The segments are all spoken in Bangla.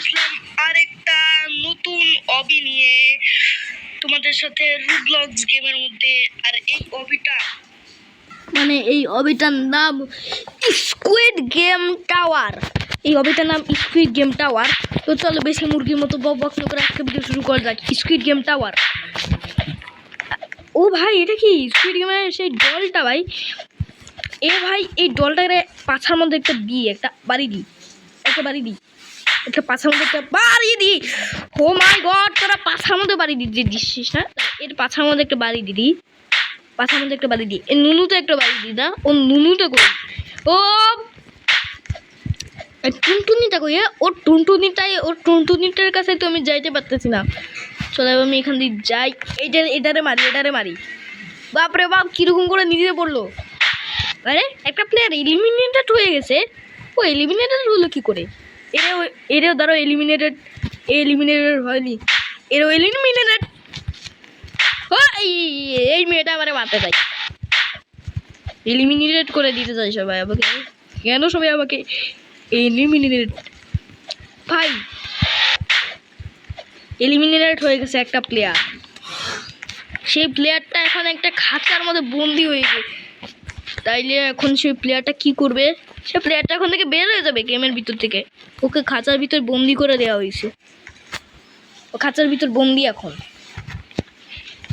আসলাম আরেকটা নতুন অবি নিয়ে তোমাদের সাথে রুবলক্স গেমের মধ্যে। আর এই অবিটা মানে এই অবিটার নাম স্কুইড গেম টাওয়ার। এই অবিটার নাম স্কুইড গেম টাওয়ার। তো চলো বেশি মুরগির মতো বক বক করে একটা ভিডিও শুরু করা যাক। Squid game tower. ও ভাই এটা কি স্কুইড গেমের সেই ডলটা ভাই? এ ভাই এই ডলটাকে পাছার মধ্যে একটা দিই, একটা বাড়ি দিই, একটা বাড়ি দিই, একটা পাছার মধ্যে একটা বাড়ি দিই। ও মাই গড, তোরা পাছার মধ্যে বাড়ি দিচ্ছিস না? এর পাছার মধ্যে একটা বাড়ি দিদি, পাছার মধ্যে একটা বাড়ি দিই। এর নুনুতে একটা বাড়ি দিই না, ও নুনুটা করি। ও টুনটুনিটা কই? ওর টুনটুনিটাই, ওর টুনটুনিটার কাছে তো আমি যাইতে পারতেছি না। চলো আমি এখান দিয়ে যাই। এটারে মারি, এটারে মারি। বাপরে বাপ, কিরকম করে নিজে পড়লো। আরে একটা প্লেয়ার এলিমিনেটেড হয়ে গেছে। ও এলিমিনেটেড হলো কি করে? এরেও ধরো এলিমিনেটেড হয়নি, এরও এলিমিনেটেড। এই মেয়েটা আমারে মারতে চাই, এলিমিনেটেড করে দিতে চাই সবাই আমাকে। কেন সবাই আমাকে এলিমিনেটেড? ভাই এলিমিনেটেড হয়ে গেছে একটা প্লেয়ার। সেই প্লেয়ারটা এখন একটা খাঁচার মধ্যে বন্দি হয়েছে। তাইলে এখন সেই প্লেয়ারটা কি করবে? সে প্লেয়ারটা এখন থেকে বের হয়ে যাবে গেমের ভিতর থেকে। ওকে খাঁচার ভিতর বন্দি করে দেওয়া হয়েছে। ও খাঁচার ভিতর বন্দি এখন।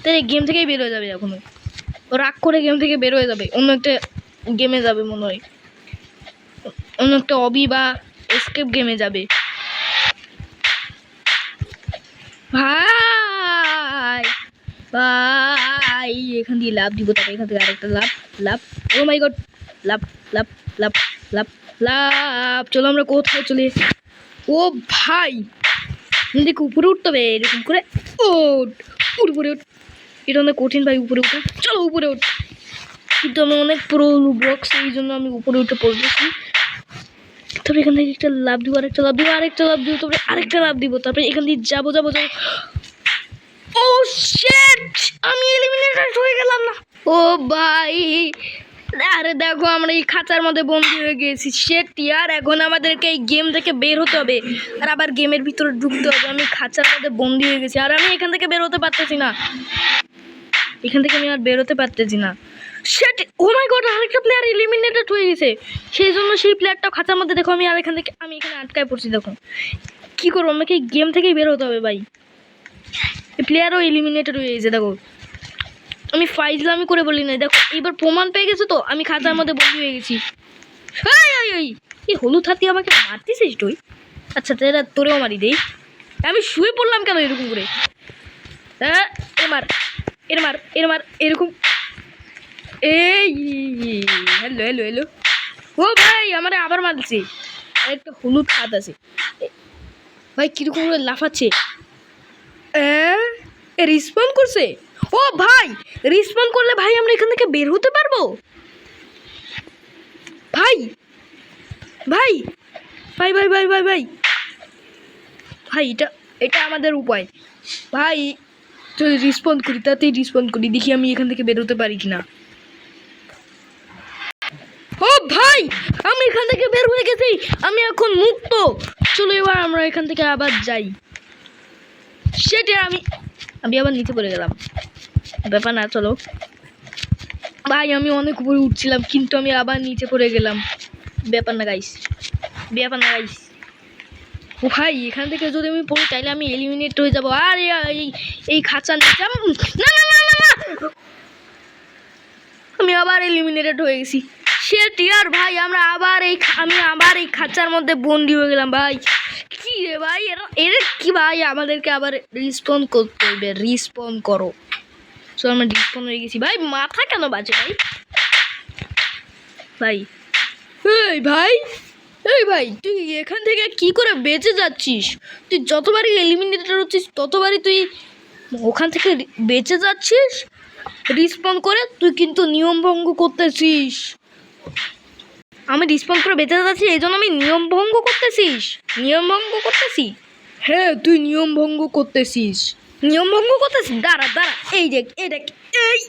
তাই গেম থেকেই বের হয়ে যাবে এখন। ও রাগ করে গেম থেকে বের হয়ে যাবে, অন্য একটা গেমে যাবে মনে হয়, অন্য একটা অবি বা এসকেপ গেমে যাবে। ভাই ভাই এখান দিয়ে লাভ দিব, তারপরে এখান থেকে আরেকটা লাভ লাভ। ও মাই গড, লাভ লাভ লাভ লাভ লাভ। চলো আমরা কোথায় চলে। ও ভাই দেখো উপরে উঠতে হবে এরকম করে। ওঠ উপরে উঠ। এটা অনেক কঠিন ভাই উপরে উঠা। চলো উপরে উঠ। কিন্তু আমি অনেক পুরো ব্লকস, এই জন্য আমি উপরে উঠে পড়তেছি। তারপরে এখান থেকে একটা লাভ দিব, আরেকটা লাভ দিব, আরেকটা লাভ দিব, তারপরে আরেকটা লাভ দিব, তারপরে এখান দিয়ে যাবো যাবো যাবো। ও শিট, আমি এলিমিনেটেড হয়ে গেলাম না। ও ভাই আরে দেখো আমরা এই খাঁচার মধ্যে বন্দি হয়ে গেছি। শিট ইয়ার, এখন আমাদেরকে এই গেম থেকে বের হতে হবে আর আবার গেমের ভিতরে ঢুকতে হবে। আমি খাঁচার মধ্যে বন্দি হয়ে গেছি আর আমি এখান থেকে বের হতে পারতেছি না। এখান থেকে আমি আর বেরোতে পারতেছি না। শিট, ও মাই গড, আরেকটা প্লেয়ার এলিমিনেটেড হয়ে গেছে। সেই জন্য সেই প্লেয়ারটা খাঁচার মধ্যে। দেখো আমি আর এখান থেকে আমি এখানে আটকায় পড়ছি। দেখো কি করবো, আমাকে গেম থেকেই বের হতে হবে ভাই। এই প্লেয়ারও এলিমিনেটেড হয়ে গেছে। দেখো আমি ফাইজলামি করে বলি না, দেখো এইবার প্রমাণ পেয়ে গেছো তো আমি খাঁচার মধ্যে বন্দি হয়ে গেছি। এই হলুদ হাতি আমাকে মারতেছিস তুই? আচ্ছা তাহলে তোরেও মারি দেই। আমি শুয়ে পড়লাম কেন এরকম করে? হ্যাঁ এরমার এরমার এরমার এরকম। এই হ্যালো হ্যালো হ্যালো। ও ভাই আমার আবার মারছে। একটা হলুদ হাত আছে ভাই, কিরকম করে লাফাচ্ছে। রিসপন্ড করছে। ও ভাই রিসপন্ড করলে ভাই আমরা এখান থেকে বের হতে পারবো। ভাই ভাই ভাই ভাই ভাই ভাই ভাই ভাই এটা এটা আমাদের উপায় ভাই। চল রিসপন্ড করি, তাতেই রিসপন্ড করি, দেখি আমি এখান থেকে বের হতে পারি কিনা। ও ভাই আমি এখান থেকে বের হয়ে গেছি, আমি এখন মুক্ত। চলো এবার আমরা এখান থেকে আবার যাই। সেটা আমি আমি আবার নিচে পড়ে গেলাম, ব্যাপার না। চলো ভাই আমি অনেক উপরে উঠছিলাম কিন্তু আমি আবার নিচে পড়ে গেলাম, ব্যাপার না গাইস, ব্যাপার না গাইস। ও ভাই এখান থেকে যদি আমি পড়ি তাহলে আমি এলিমিনেট হয়ে যাবো। আর এই খাঁচা নিচে না না না না না, আমি আবার এলিমিনেটেড হয়ে গেছি। শেট ইয়ার ভাই আমি আবার এই খাঁচার মধ্যে বন্দি হয়ে গেলাম ভাই। কি রে ভাই এরা কি ভাই, আমাদেরকে আবার রিসপন্ড করতে হবে। রিসপন্ড করো। সো আমরা রিসপন্ড হয়ে গেছি ভাই। মাথা কেন বাজে ভাই? ভাই এই ভাই এই ভাই তুই এখান থেকে কি করে বেঁচে যাচ্ছিস? তুই যতবারই এলিমিনেটেড হচ্ছিস ততবারই তুই ওখান থেকে বেঁচে যাচ্ছিস রিসপন্ড করে। তুই কিন্তু নিয়ম ভঙ্গ করতেছিস। আমি রিসপন্ড করে বেঁচে যাচ্ছি এই জন্য আমি নিয়ম ভঙ্গ করতেছিস? নিয়ম ভঙ্গ করতেছি? হ্যাঁ তুই নিয়ম ভঙ্গ করতেছিস, নিয়ম ভঙ্গ করতেছিস। দাঁড়া দাঁড়া, এই দেখ এই দেখ এই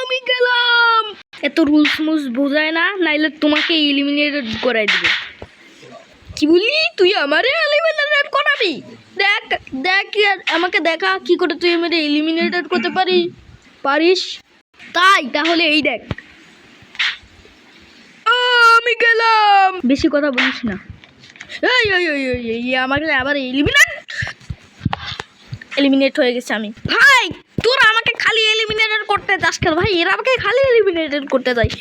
আমি গেলাম। এত রুলস মুলস বোঝায় না, নাইলে তোমাকে এলিমিনেটেড করাই দিবে। কি বলি তুই আমারে এলিমিনেটেড করাবি? দেখ দেখ আমাকে দেখা কি করে তুই আমারে এলিমিনেটেড করতে পারিস। তাই তাহলে এই দেখ, আমি গেলাম। বেশি কথা বলিস না। এই আমাকে আবার এলিমিনেট হয়ে গেছে। আমি ভাই তোরা আমাকে খালি এলিমিনেটেড করতে যাস কেন ভাই? এরা আমাকে খালি এলিমিনেটেড করতে যায়।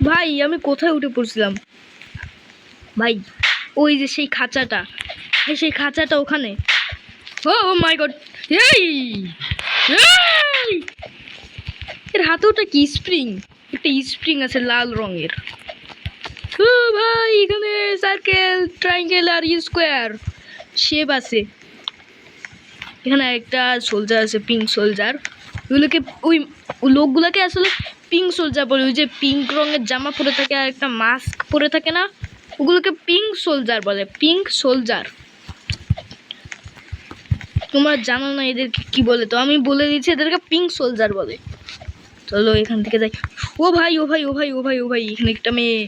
ভাই আমি কোথায় উঠে পড়ছিলাম ভাই? ওই যে সেই খাঁচাটা, সেই খাঁচাটা ওখানে। ও মাই গড, এর হাতে ওটা কি স্প্রিং? একটা স্প্রিং আছে লাল রঙের। ও ভাই এখানে সার্কেল, ট্রায়াঙ্গেল আর স্কোয়ার শেপ আছে। এখানে একটা সোলজার আছে, পিঙ্ক সোলজার। ওগুলোকে ওই লোকগুলোকে আসলে পিঙ্ক সোলজার বলে। ওই যে পিঙ্ক রঙের জামা পরে থাকে আর একটা মাস্ক পরে থাকে না, ওগুলোকে পিঙ্ক সোলজার বলে। Pink soldier. তোমরা জানো না এদেরকে কি বলে, তো আমি বলে দিচ্ছি এদেরকে পিঙ্ক সোলজার বলে। চলো এখান থেকে যাই। ও ভাই ও ভাই ও ভাই ও ভাই ও ভাই, এখানে একটা মেয়ে।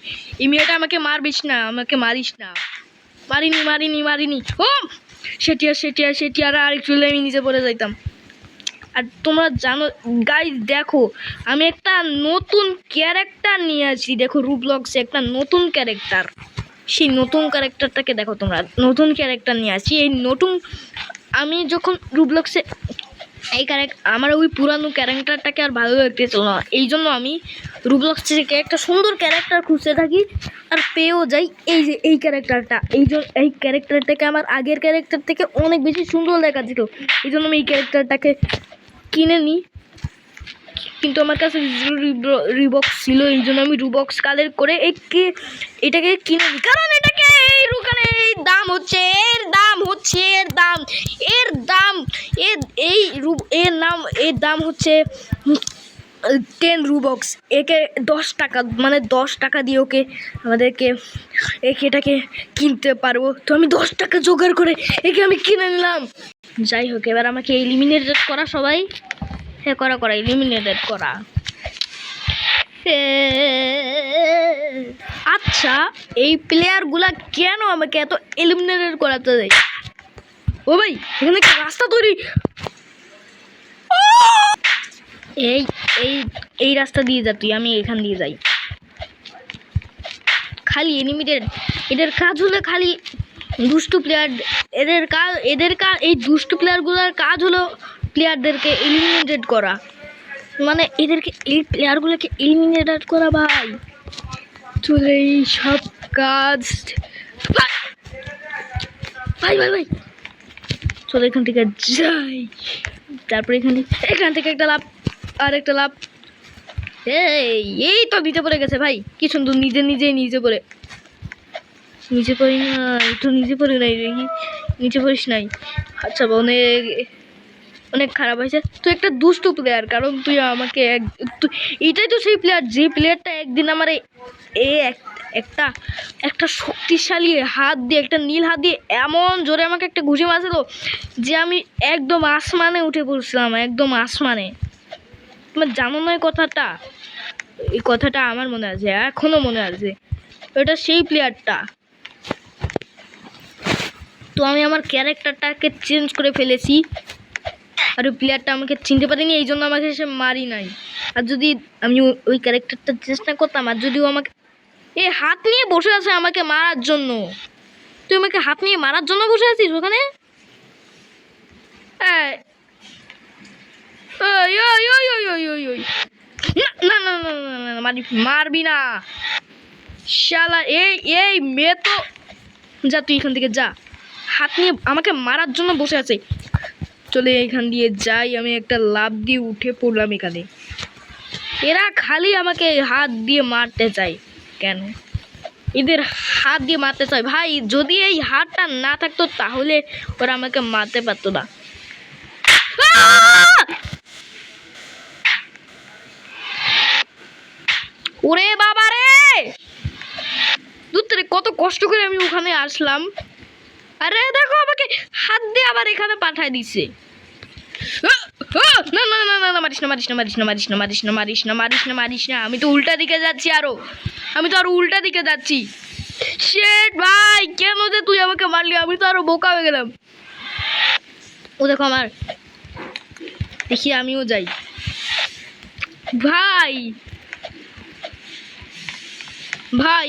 এই মেয়েটা আমাকে মারবিস না, আমাকে মারিস না। মারিনি। ও সেটিয়ার আর একটু আমি নিচে পড়ে যাইতাম। আর তোমরা জানো গাইস, দেখো আমি একটা নতুন ক্যারেক্টার নিয়ে আসি। দেখো রুবলক্সে একটা নতুন ক্যারেক্টার। সেই নতুন ক্যারেক্টারটাকে দেখো তোমরা। নতুন ক্যারেক্টার নিয়ে আসি। এই নতুন আমি যখন রুবলক্সে এই আমার ওই পুরানো ক্যারেক্টারটাকে আর ভালো লাগতেছিল না, এই জন্য আমি রুবলক্স থেকে একটা সুন্দর ক্যারেক্টার খুঁজতে থাকি আর পেয়েও যাই। এই যে এই ক্যারেক্টারটা, এই ক্যারেক্টারটাকে আমার আগের ক্যারেক্টার থেকে অনেক বেশি সুন্দর দেখাচ্ছিল, এই জন্য আমি এই ক্যারেক্টারটাকে কিনে নিই। কিন্তু আমার কাছে রিবক্স ছিল, এই জন্য আমি রুবক্স কালেক্ট করে এটাকে কিনে নিই। কারণ এটাকে এই দাম হচ্ছে এর দাম হচ্ছে 10 রুবক্স। একে 10 টাকা, মানে 10 টাকা দিয়ে এটাকে কিনতে পারবো। তো আমি 10 টাকা জোগাড় করে একে আমি কিনে নিলাম। যাই হোক, এবার আমাকে এলিমিনেটেড করা সবাই। হ্যাঁ করা এলিমিনেটেড করা। আচ্ছা এই প্লেয়ারগুলা কেন আমাকে এত এলিমিনেটেড করাতে দেয়? ও ভাই এখানে কি রাস্তা তৈরি? এই এই এই রাস্তা দিয়ে যা তুই, আমি এখান দিয়ে যাই। খালি এলিমিনেটেড, এদের কাজ হলো খালি দুষ্টু প্লেয়ার। এদের কাজ এই দুষ্টু প্লেয়ারগুলোর কাজ হলো প্লেয়ারদেরকে এলিমিনেটেড করা, মানে এই প্লেয়ারগুলোকে এলিমিনেটেড করা ভাই। চলে এই সব কাজ ভাই চলো এখান থেকে যাই। তারপরে এখান থেকে একটা লাভ আর একটা লাভ। এই তো নিচে পড়ে গেছে ভাই, কি সুন্দর নিজেই নিচে পড়ি না, একটু নিচে পড়ি নাই দেখি, নিচে পড়িস নাই। আচ্ছা অনেক খারাপ হয়েছে। তুই একটা দুষ্টু প্লেয়ার, কারণ তুই আমাকে এটাই তো সেই প্লেয়ার, যে প্লেয়ারটা একদিন আমার একটা শক্তিশালী হাত দিয়ে, একটা নীল হাত দিয়ে এমন জোরে আমাকে একটা ঘুষি মারছিল যে আমি একদম আসমানে উঠে পড়ছিলাম, একদম আসমানে। তোমার জানো না কথাটা? এই কথাটা আমার মনে আছে, এখনো মনে আছে। ওটা সেই প্লেয়ারটা। তো আমি আমার ক্যারেক্টারটাকে চেঞ্জ করে ফেলেছি, আর ওই প্লেয়ারটা আমাকে চিনতে পারিনি, এই জন্য আমাকে সে মারি নাই। আর যদি আমি ওই ক্যারেক্টারটা চেষ্টা করতাম, আর যদিও আমাকে হাত নিয়ে বসে আছে আমাকে মারার জন্য। তুই আমাকে হাত নিয়ে মারার জন্য বসে আছিস ওখানে? মারবি না শালা। এই মেয়ে তো যা, তুই এখান থেকে যা। হাত নিয়ে আমাকে মারার জন্য বসে আছে। চলে এখান দিয়ে যাই। আমি একটা লাফ দিয়ে উঠে পড়লাম এখানে। এরা খালি আমাকে হাত দিয়ে মারতে চায় কেন? এদের হাত দিয়ে মারতে চায় ভাই। যদি এই হাতটা না থাকতো তাহলে ওরা আমাকে মারতে পারতো না। ওরে বাবা রে, দূর কত কষ্ট করে আমি ওখানে আসলাম। আরে দেখো আমাকে হাত দিয়ে আবার এখানে পাঠায় দিছে। না না। আমি তো উল্টা দিকে যাচ্ছি আমি তো আরো উল্টা দিকে যাচ্ছি। শেট ভাই, কেন যে তুই আমাকে মারলি? আমি তো আরো বোকা হয়ে গেলাম। ও দেখো আমার, দেখি আমিও যাই। ভাই ভাই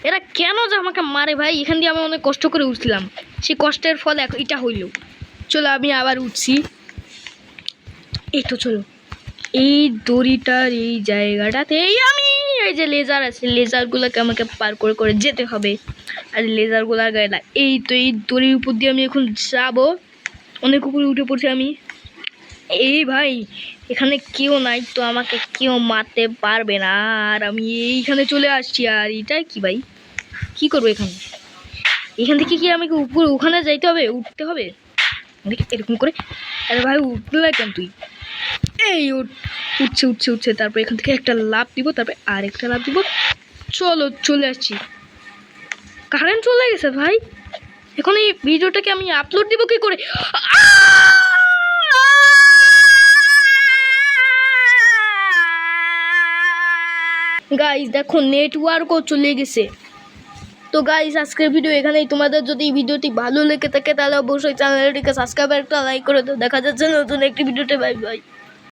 এরা কেন যে আমাকে মারে ভাই? এখান দিয়ে আমি অনেক কষ্ট করে উঠছিলাম, সেই কষ্টের ফল এটা হইল। চলো আমি আবার উঠছি। এই তো চলো, এই দড়িটার এই জায়গাটাতে আমি এই যে লেজার আছে, লেজারগুলোকে আমাকে পার করে করে যেতে হবে। আর লেজারগুলোর গায়ে না, এই তো এই দড়ির উপর দিয়ে আমি এখন যাবো। অনেক উপরে উঠে পড়ছি আমি। এই ভাই, এখানে কেউ নাই তো আমাকে কেউ মারতে পারবে না। আর আমি এইখানে চলে আসছি। আর এটা কি ভাই, কি করবো এখানে? এখান থেকে কি আমাকে উপরে ওখানে যাইতে হবে, উঠতে হবে এরকম করে? আরে ভাই উঠলে কেন তুই? এই উঠছে। তারপর এখান থেকে একটা লাফ দিব, তারপরে আরেকটা লাফ দিব। চলো চলে আসছি। কারেন্ট চলে গেছে ভাই। এখন এই ভিডিওটাকে আমি আপলোড দিব কি করে? গাইস দেখো, নেটওয়ার্কও চলে গেছে। তো গাইস আজকের ভিডিও এখানেই। তোমাদের যদি এই ভিডিওটি ভালো লেগে থাকে তাহলে অবশ্যই চ্যানেলটিকে সাবস্ক্রাইব আর একটা লাইক করে দাও। দেখা যাচ্ছে নতুন একটি ভিডিওতে। Bye bye.